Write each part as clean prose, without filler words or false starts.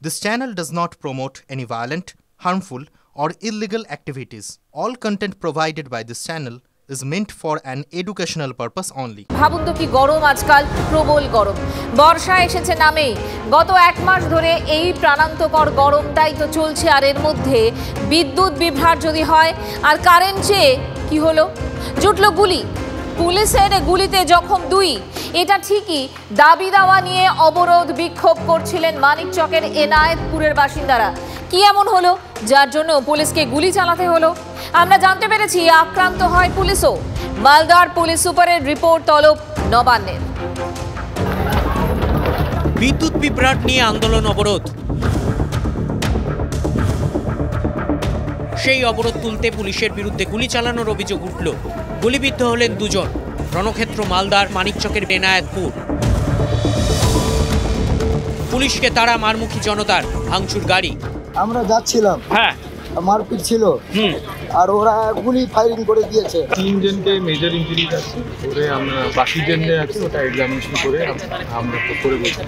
This channel does not promote any violent, harmful, or illegal activities. All content provided by this channel is meant for an educational purpose only. ভাবুন তো কি গরম আজকাল, প্রবল গরম। বর্ষা এসেছে নামেই। গত এক মাস ধরে এই প্রাণান্তকর গরমটাই তো চলছে, আর এর মধ্যে বিদ্যুৎ বিভ্রাট যদি হয় আর কারেন্ট চেয়ে কি হলো, জুটল গুলি। পুলিশের গুলিতে জখম 2। এটা ঠিকই, দাবি দাওয়া নিয়ে অবরোধ বিক্ষোভ করছিলেন মানিকচকের এনায়েতপুরের বাসিন্দারা। কি এমন হলো যার জন্য পুলিশকে গুলি চালাতে হলো? আমরা জানতে পেরেছি আক্রান্ত হয় পুলিশও। মালদার পুলিশ সুপারের রিপোর্ট তলব নবান্নের। বিদ্যুৎ বিভ্রাট নিয়ে আন্দোলন অবরোধ। সেই অবরোধ তুলতে পুলিশের বিরুদ্ধে গুলি চালানোর অভিযোগ উঠল। গুলিবিদ্ধ হলেন 2 জন। রণক্ষেত্র মালদার মানিকচকের এনায়েতপুর। পুলিশকে তাড়া মারমুখী জনতার, ভাঙচুর গাড়ি। আমরা যাচ্ছিলাম, হ্যাঁ মারপিট ছিল, আর ওরা গুলি ফায়ারিং করে দিয়েছে। 3 জনকে মেজর ইনজুরি আছে, ওরে আমরা বাকি জেনে আছে, ওটা এক্সামিনেশন করে আমরা তো করে বলছি।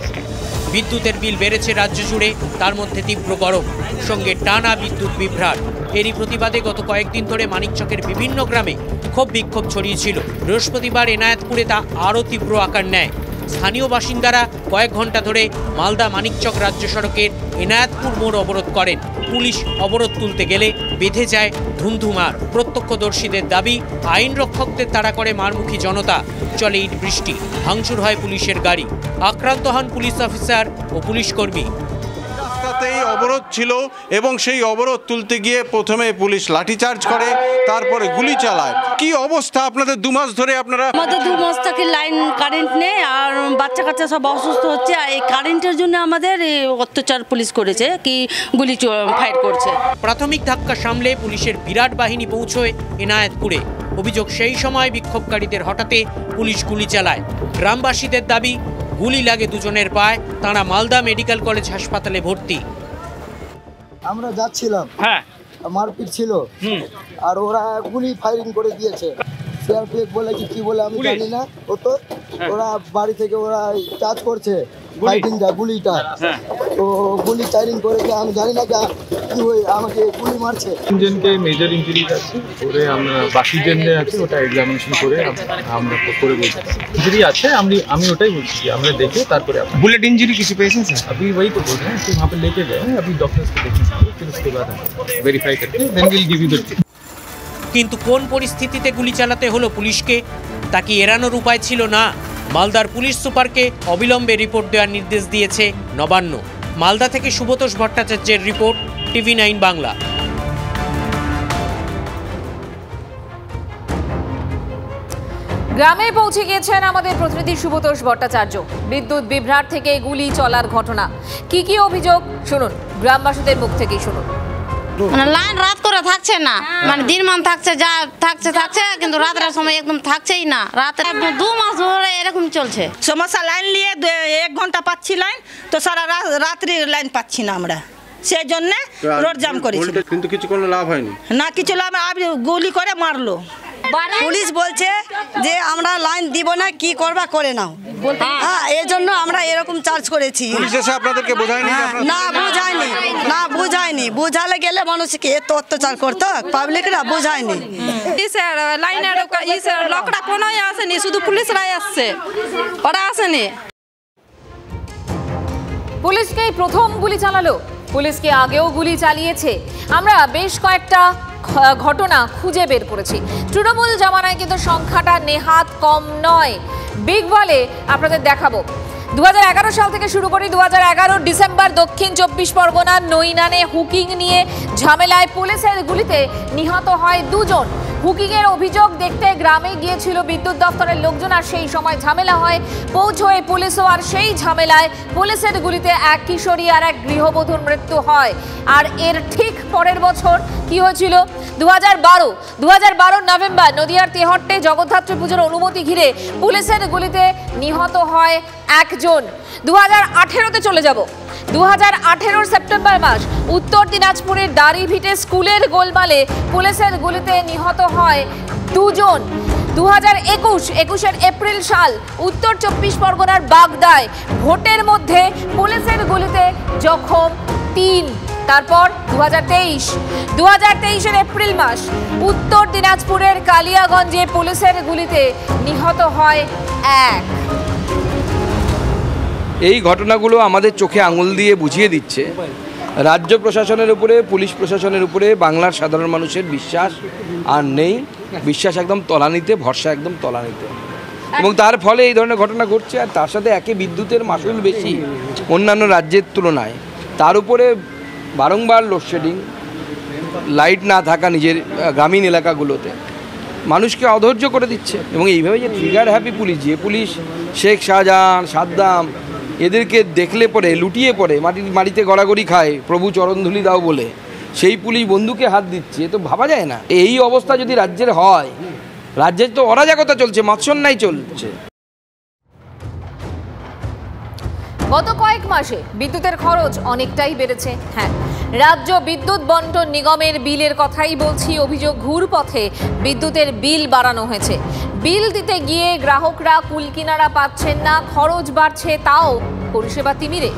বিদ্যুতের বিল বেড়েছে রাজ্য জুড়ে, তার মধ্যে তীব্র গরম, সঙ্গে টানা বিদ্যুৎ বিভ্রাট। এরই প্রতিবাদে গত কয়েকদিন ধরে মানিকচকের বিভিন্ন গ্রামে ক্ষোভ বিক্ষোভ ছড়িয়েছিল। বৃহস্পতিবার এনায়েতপুরে তা আরও তীব্র আকার নেয়। স্থানীয় বাসিন্দারা কয়েক ঘন্টা ধরে মালদা মানিকচক রাজ্য সড়কের এনায়েতপুর মোড় অবরোধ করেন। পুলিশ অবরোধ তুলতে গেলে বেঁধে যায় ধুমধুমার। প্রত্যক্ষদর্শীদের দাবি, আইন রক্ষকদের তাড়া করে মারমুখী জনতা। চলে ইট বৃষ্টি, ভাঙচুর হয় পুলিশের গাড়ি, আক্রান্ত হন পুলিশ অফিসার ও পুলিশ কর্মী। রাস্তাতেই অবরোধ ছিল এবং সেই অবরোধ তুলতে গিয়ে প্রথমে পুলিশ লাঠিচার্জ করে, তারপরে গুলি চালায়। কি অবস্থা আপনাদের 2 মাস ধরে? আমাদের 2 মাস থেকে লাইন কারেন্ট নেই, আর বাচ্চা কাচ্চা সব অসুস্থ হচ্ছে। এই কারেন্টের জন্য আমাদের অত্যাচার পুলিশ করেছে, কি গুলি ফায়ার করছে। প্রাথমিক ধাক্কা সামলে পুলিশের বিরাট বাহিনী পৌঁছয় এনায়েতপুরে। অভিযোগ, সেই সময় বিক্ষোভকারীদের হঠাতে পুলিশ গুলি চালায়। গ্রামবাসীদের দাবি, গুলি লাগে 2 জনের পায়, তারা মালদা মেডিকেল কলেজ হাসপাতালে ভর্তি। আমরা যাচ্ছিলাম, হ্যাঁ মারপিট ছিল, আর ওরা গুলি ফায়ারিং করে দিয়েছে। সিআরপিএফ বলে কি বলে আমি জানি না, ও তো ওরা বাড়ি থেকে ওরা চার্জ করছে ফাইটিংটা, গুলিটা। তো গুলি ফায়ারিং করেছে, আমি জানি না কি হয়ে আমাকে গুলি মারছে। 3 জনকে মেজর ইনজুরি আছে, ওরে আমরা বাকি জেনে আছে, ওটা এক্সামিনেশন করে আমরা তো করে বলছি। ইনজুরি আছে, আমি ওটাই বলছি, আমরা দেখে তারপরে। बुलेट इंजरी किसी पेशेंट से? अभी वही तो बोल रहे हैं कि वहाँ पे लेके गए हैं, अभी डॉक्टर्स को देखेंगे, फिर उसके बाद वेरीफाई करके then will give you the. কিন্তু কোন পরিস্থিতিতে গুলি চালাতে হলো পুলিশকে, তা কি এড়ানোর উপায় ছিল না? মালদার পুলিশ সুপারকে অবিলম্বে রিপোর্ট দেওয়ার নির্দেশ দিয়েছে নবান্ন। মালদা থেকে সুব্রতোষ ভট্টাচার্যের রিপোর্ট, TV9 বাংলা। গ্রামে পৌঁছে গিয়েছেন আমাদের প্রতিনিধি সুব্রতোষ ভট্টাচার্য। বিদ্যুৎ বিভ্রাট থেকে গুলি চলার ঘটনা, কি অভিযোগ শুনুন, গ্রামবাসীদের মুখ থেকেই শুনুন। লাইন রাত করে থাকছে না, মানে দিনমান থাকছে, যা থাকছে, কিন্তু রাতের সময় একদম থাকছেই না। রাতে 2 মাস ধরে এরকম চলছে সমস্যা। লাইন নিয়ে 1 ঘন্টা পাচ্ছি লাইন, তো সারা রাত্রি লাইন পাচ্ছি না আমরা, সেই জন্য রোড জাম করেছি। কিন্তু কিছু কোনো লাভ হয়নি না, কিছু লাভ। গুলি করে মারলো। পুলিশ বলছে যে আমরা লাইন দিব না, কি করবা করে নাও। হ্যাঁ, এই জন্য আমরা এরকম চার্জ করেছি। পুলিশ এসে আপনাদেরকে বোঝায়নি? না বুঝায়নি। বুঝালে গেলে মানুষকে এত অত্যাচার করতো, পাবলিকরা বুঝায়নি। লাইনের লোকরা কোনোই আসেনি, শুধু পুলিশরাই আসছে, ওরা আসেনি। পুলিশকেই প্রথম গুলি চালালো, পুলিশকে আগেও গুলি চালিয়েছে। আমরা বেশ কয়েকটা ঘটনা খুঁজে বের করেছি। তৃণমূল জামানায় কিন্তু সংখ্যাটা নেহাত কম নয়। বিগ বলে আপনাদের দেখাবো। 2011 সাল থেকে শুরু করি। 2011 ডিসেম্বর দক্ষিণ 24 পরগনার নৈনানে হুকিং নিয়ে ঝামেলায় পুলিশের গুলিতে নিহত হয় 2 জন। হুকিংয়ের অভিযোগ দেখতে গ্রামে গিয়েছিল বিদ্যুৎ দপ্তরের লোকজন, আর সেই সময় ঝামেলা হয়। পৌঁছয় পুলিশও, আর সেই ঝামেলায় পুলিশের গুলিতে এক কিশোরী আর এক গৃহবধূর মৃত্যু হয়। আর এর ঠিক পরের বছর কি হয়েছিল? 2012 নভেম্বর নদিয়ার তেহট্টে জগদ্ধাত্রী পুজোর অনুমতি ঘিরে পুলিশের গুলিতে নিহত হয় 1 জন। 2018-তে চলে যাব। 2018 সেপ্টেম্বর মাস উত্তর দিনাজপুরের দাড়িভিটে স্কুলের গোলমালে পুলিশের গুলিতে নিহত হয় 2 জন। 2021 এপ্রিল সাল উত্তর 24 পরগনার বাগদায় ভোটের মধ্যে পুলিশের গুলিতে জখম 3। তারপর 2023 এপ্রিল মাস উত্তর দিনাজপুরের কালিয়াগঞ্জে পুলিশের গুলিতে নিহত হয় 1। এই ঘটনাগুলো আমাদের চোখে আঙুল দিয়ে বুঝিয়ে দিচ্ছে রাজ্য প্রশাসনের উপরে, পুলিশ প্রশাসনের উপরে বাংলার সাধারণ মানুষের বিশ্বাস আর নেই। বিশ্বাস একদম তলানিতে, ভরসা একদম তলানিতে, এবং তার ফলে এই ধরনের ঘটনা ঘটছে। আর তার সাথে একে বিদ্যুতের মাসুল বেশি অন্যান্য রাজ্যের তুলনায়, তার উপরে বারংবার লোডশেডিং, লাইট না থাকা নিজের গ্রামীণ এলাকাগুলোতে মানুষকে অধৈর্য করে দিচ্ছে। এবং এইভাবে যে ট্রিগার হ্যাপি পুলিশ, যে পুলিশ শেখ শাহজাহান, সাদ্দাম এদেরকে দেখলে পরে লুটিয়ে পড়ে মাটিতে গড়াগড়ি খায় প্রভু চরণধুলি দাও বলে, সেই পুলিশ বন্দুকে হাত দিচ্ছে, তো ভাবা যায় না। এই অবস্থা যদি রাজ্যের হয়, রাজ্যের তো অরাজকতা চলছে, মৎস্যন্যায় চলছে। গত কয়েক মাসে বিদ্যুতের খরচ অনেকটাই বেড়েছে। হ্যাঁ, রাজ্য বিদ্যুৎ বন্টন নিগমের বিলের কথাই বলছি। অভিযোগ, ঘুরপথে বিদ্যুতের বিল বাড়ানো হয়েছে। বিল দিতে গিয়ে গ্রাহকরা কুল কিনারা পাচ্ছেন না, খরচ বাড়ছে, তাও পরিষেবা তিমিরে।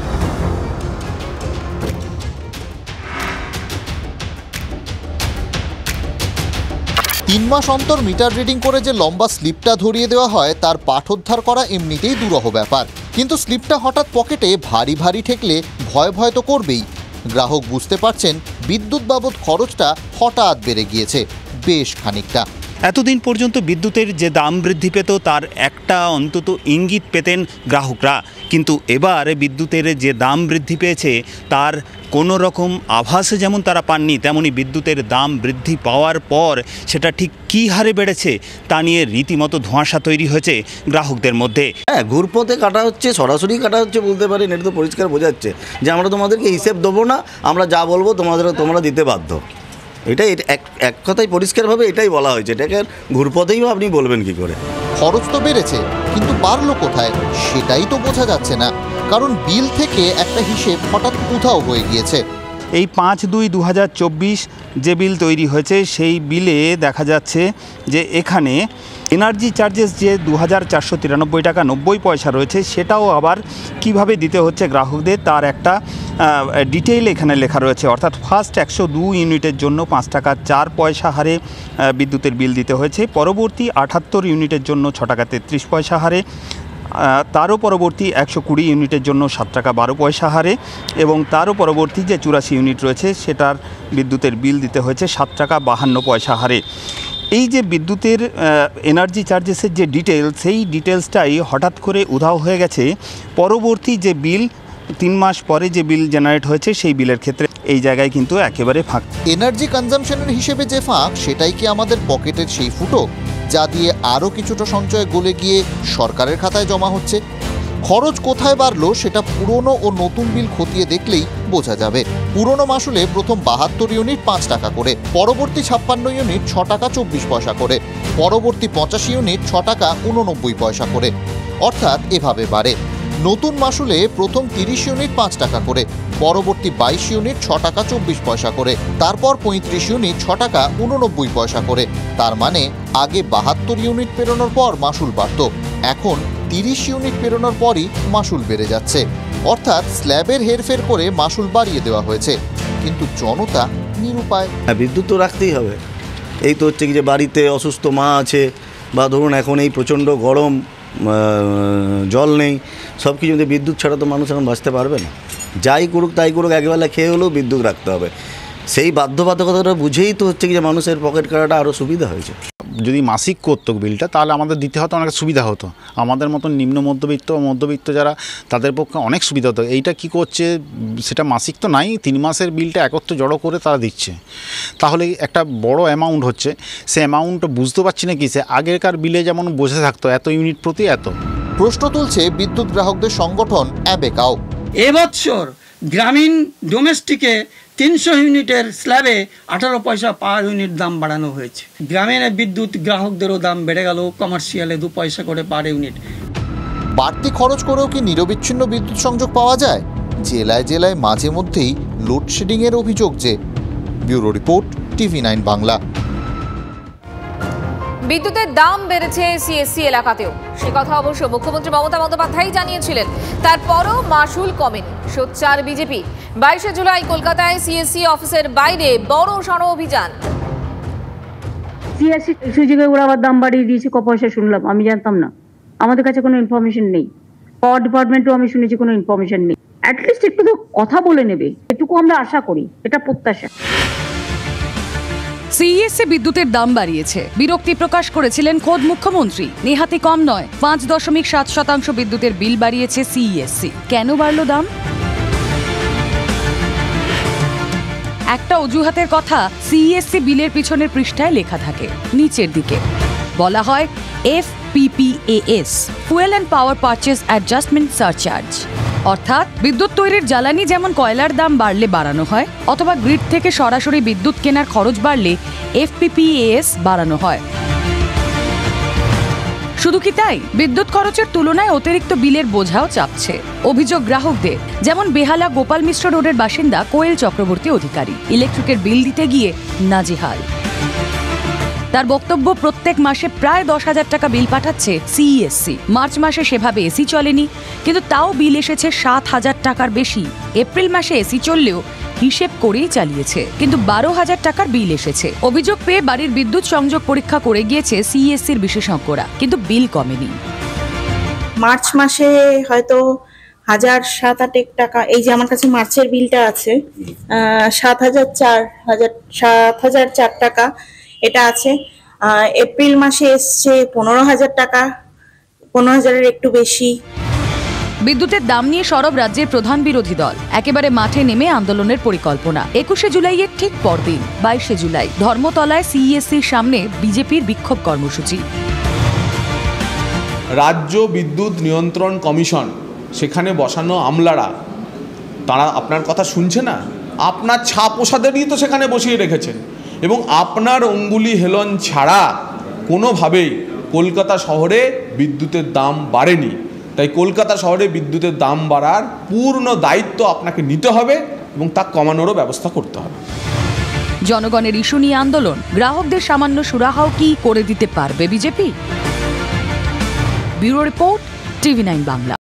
3 মাস অন্তর মিটার রিডিং করে যে লম্বা স্লিপটা ধরিয়ে দেওয়া হয় তার পাঠোদ্ধার করা এমনিতেই দুরূহ ব্যাপার, কিন্তু স্লিপটা হঠাৎ পকেটে ভারী ভারী ঠেকলে ভয় তো করবেই। গ্রাহক বুঝতে পারছেন বিদ্যুৎ বাবদ খরচটা হঠাৎ বেড়ে গিয়েছে বেশ খানিকটা। এতদিন পর্যন্ত বিদ্যুতের যে দাম বৃদ্ধি পেত তার একটা অন্তত ইঙ্গিত পেতেন গ্রাহকরা, কিন্তু এবার বিদ্যুতের যে দাম বৃদ্ধি পেয়েছে তার কোনো রকম আভাস যেমন তারা পাননি, তেমনি বিদ্যুতের দাম বৃদ্ধি পাওয়ার পর সেটা ঠিক কী হারে বেড়েছে তা নিয়ে রীতিমতো ধোঁয়াশা তৈরি হয়েছে গ্রাহকদের মধ্যে। হ্যাঁ, ঘুরপথে কাটা হচ্ছে, সরাসরি কাটা হচ্ছে বলতে পারেন। এটা তো পরিষ্কার বোঝাচ্ছে যে আমরা তোমাদেরকে হিসেব দেবো না, আমরা যা বলবো তোমরা দিতে বাধ্য। এটাই এক কথাই পরিষ্কারভাবে এটাই বলা হয়েছে। এটাকে ঘুরপথেই আপনি বলবেন কি করে? খরচ তো বেড়েছে, কিন্তু বাড়লো কোথায় সেটাই তো বোঝা যাচ্ছে না, কারণ বিল থেকে একটা হিসেব হঠাৎ উধাও হয়ে গিয়েছে। এই 5/2/2024 যে বিল তৈরি হয়েছে সেই বিলে দেখা যাচ্ছে যে এখানে এনার্জি চার্জেস যে 2493 টাকা 90 পয়সা রয়েছে, সেটাও আবার কিভাবে দিতে হচ্ছে গ্রাহকদের তার একটা ডিটেইল এখানে লেখা রয়েছে। অর্থাৎ ফার্স্ট 102 ইউনিটের জন্য 5 টাকা 4 পয়সা হারে বিদ্যুতের বিল দিতে হয়েছে, পরবর্তী 78 ইউনিটের জন্য 6 টাকা 33 পয়সা হারে, তারও পরবর্তী 120 ইউনিটের জন্য 7 টাকা 12 পয়সা হারে, এবং তারও পরবর্তী যে 84 ইউনিট রয়েছে সেটার বিদ্যুতের বিল দিতে হয়েছে 7 টাকা 52 পয়সা হারে। এই যে বিদ্যুতের এনার্জি চার্জেসের যে ডিটেলস, সেই ডিটেলসটাই হঠাৎ করে উধাও হয়ে গেছে পরবর্তী যে বিল 3 মাস পরে যে বিল জেনারেট হয়েছে সেই বিলের ক্ষেত্রে। এই জায়গায় কিন্তু একেবারে ফাঁক। এনার্জি কনজাম্পশনের হিসেবে যে ফাঁক, সেটাই কি আমাদের পকেটের সেই ফুটো যা দিয়ে আরও কিছুটা সঞ্চয় গলে গিয়ে সরকারের খাতায় জমা হচ্ছে? খরচ কোথায় বাড়লো সেটা পুরনো ও নতুন বিল খতিয়ে দেখলেই বোঝা যাবে। পুরনো মাসুলে প্রথম 72 ইউনিট 5 টাকা করে, পরবর্তী 56 ইউনিট 6 টাকা 24 পয়সা করে, পরবর্তী 85 ইউনিট 6 টাকা 89 পয়সা করে, অর্থাৎ এভাবে বাড়ে। নতুন মাসুলে প্রথম 30 ইউনিট 5 টাকা করে, পরবর্তী 22 ইউনিট 6 টাকা 24 পয়সা করে, তারপর 35 ইউনিট 6 টাকা 89 পয়সা করে। তার মানে আগে 72 ইউনিট পেরোনোর পর মাসুল বাড়ত, এখন 30 ইউনিট পেরোনোর পরই মাসুল বেড়ে যাচ্ছে। অর্থাৎ স্ল্যাবের হেরফের করে মাসুল বাড়িয়ে দেওয়া হয়েছে, কিন্তু জনতা নিরুপায়। বিদ্যুৎ তো রাখতেই হবে। এই তো হচ্ছে কি যে বাড়িতে অসুস্থ মা আছে, বা ধরুন এখন এই প্রচণ্ড গরম, জল নেই, সব কিছু বিদ্যুৎ ছাড়া তো মানুষ এখন বাঁচতে পারবে না। যাই করুক তাই করুক, একবেলা খেয়ে হলেও বিদ্যুৎ রাখতে হবে। সেই বাধ্যবাধকতাটা বুঝেই তো হচ্ছে কি যে মানুষের পকেট কাটাটা আরও সুবিধা হয়েছে। যদি মাসিক করতো বিলটা, তাহলে আমাদের দিতে হতো, অনেক সুবিধা হতো। আমাদের মতন নিম্ন মধ্যবিত্ত যারা, তাদের পক্ষে অনেক সুবিধা হতো। এইটা কি করছে, সেটা মাসিক তো নাই, 3 মাসের বিলটা একত্র জড়ো করে তারা দিচ্ছে, তাহলে একটা বড় অ্যামাউন্ট হচ্ছে। সে অ্যামাউন্টটা বুঝতে পারছি না কি, সে আগেরকার বিলে যেমন বোঝা থাকতো এত ইউনিট প্রতি এত। প্রশ্ন তুলছে বিদ্যুৎ গ্রাহকদের সংগঠন অ্যাবেকাও। এবছর গ্রামীণ ডোমেস্টিকে 300 ইউনিটের স্ল্যাবে 18 পয়সা পার ইউনিট দাম বাড়ানো হয়েছে। গ্রামীণ বিদ্যুৎ গ্রাহকদেরও দাম বেড়ে গেল, কমার্শিয়ালে 2 পয়সা করে পার ইউনিট। বাড়তি খরচ করেও কি নিরবিচ্ছিন্ন বিদ্যুৎ সংযোগ পাওয়া যায়? জেলায় জেলায় মাঝে মধ্যেই লোডশেডিংয়ের অভিযোগ যে। Bureau report, TV9 Bangla. বিদ্যুতের দাম বেড়েছে সিএসসি এলাকাতেও। সে কথা অবশ্য মুখ্যমন্ত্রী মমতা বন্দ্যোপাধ্যায় জানিয়েছিলেন, তারপরও মাসুল কমেনি। সোচ্চার বিজেপি। 22শে জুলাই কলকাতায় সিএসসি অফিসের বাইরে বড় সড় অভিযান। সিএসসি সুযোগে ওরা আবার দাম বাড়িয়ে দিয়েছে, ক পয়সা শুনলাম, আমি জানতাম না, আমাদের কাছে কোনো ইনফরমেশন নেই। পাওয়ার ডিপার্টমেন্টও আমি শুনেছি কোনো ইনফরমেশন নেই। অ্যাটলিস্ট একটু তো কথা বলে নেবে, এটুকু আমরা আশা করি, এটা প্রত্যাশা। সিইএসসি বিদ্যুতের দাম বাড়িয়েছে, বিরক্তি প্রকাশ করেছিলেন খোদ মুখ্যমন্ত্রী। নেহাতি কম নয়, 5.7% বিদ্যুতের বিল বাড়িয়েছে সিইএসসি। কেন বাড়লো দাম? একটা অজুহাতের কথা সিইএসসি বিলের পিছনের পৃষ্ঠায় লেখা থাকে, নিচের দিকে বলা হয় FPPAS, fuel and power purchase adjustment surcharge. অর্থাৎ বিদ্যুৎ তৈরির জ্বালানি যেমন কয়লার দাম বাড়লে বাড়ানো হয়, অথবা গ্রিড থেকে সরাসরি বিদ্যুৎ কেনার খরচ বাড়লে FPPAS বাড়ানো হয়। শুধু কি তাই, বিদ্যুৎ খরচের তুলনায় অতিরিক্ত বিলের বোঝাও চাপছে। অভিযোগ গ্রাহকদের, যেমন বেহালা গোপাল মিশ্র রোডের বাসিন্দা কোয়েল চক্রবর্তী অধিকারী। ইলেকট্রিকের বিল দিতে গিয়ে নাজেহাল। তার বক্তব্য, প্রত্যেক মাসে প্রায় 10,000 টাকা বিল পাঠাচ্ছে সিইএসসি। মার্চ মাসে সেভাবে এসি চলেনি, কিন্তু তাও বিল এসেছে 7,000 টাকার বেশি। এপ্রিল মাসে এসি চললেও হিসেব করেই চালিয়েছে, কিন্তু 12,000 টাকার বিল এসেছে। অভিযোগ পেয়ে বাড়ির বিদ্যুৎ সংযোগ পরীক্ষা করে গিয়েছে সিইএসসির বিশেষজ্ঞরা, কিন্তু বিল কমেনি। মার্চ মাসে হয়তো 1,007-8 টাকা, এই যে আমার কাছে মার্চের বিলটা আছে 7,004 টাকা, এটা আছে। এপ্রিল মাসে এসছে 15,000 টাকা, 15,000-এর একটু বেশি। বিদ্যুতের দাম নিয়ে সরব রাজ্যের প্রধান বিরোধী দল। একেবারে মাঠে নেমে আন্দোলনের পরিকল্পনা। 21শে জুলাইয়ের ঠিক পরদিন 22শে জুলাই ধর্মতলায় সিইএসসির সামনে বিজেপির বিক্ষোভ কর্মসূচি। রাজ্য বিদ্যুৎ নিয়ন্ত্রণ কমিশন, সেখানে বসানো আমলারা, তারা আপনার কথা শুনছে না। আপনার ছাপ প্রসাদেরই তো সেখানে বসিয়ে রেখেছেন, এবং আপনার অঙ্গুলি হেলন ছাড়া কোনোভাবেই কলকাতা শহরে বিদ্যুতের দাম বাড়েনি। তাই কলকাতা শহরে বিদ্যুতের দাম বাড়ার পূর্ণ দায়িত্ব আপনাকে নিতে হবে এবং তা কমানোরও ব্যবস্থা করতে হবে। জনগণের ইস্যু নিয়ে আন্দোলন, গ্রাহকদের সামান্য সুরাহাও কি করে দিতে পারবে BJP? Bureau report, TV9 Bangla.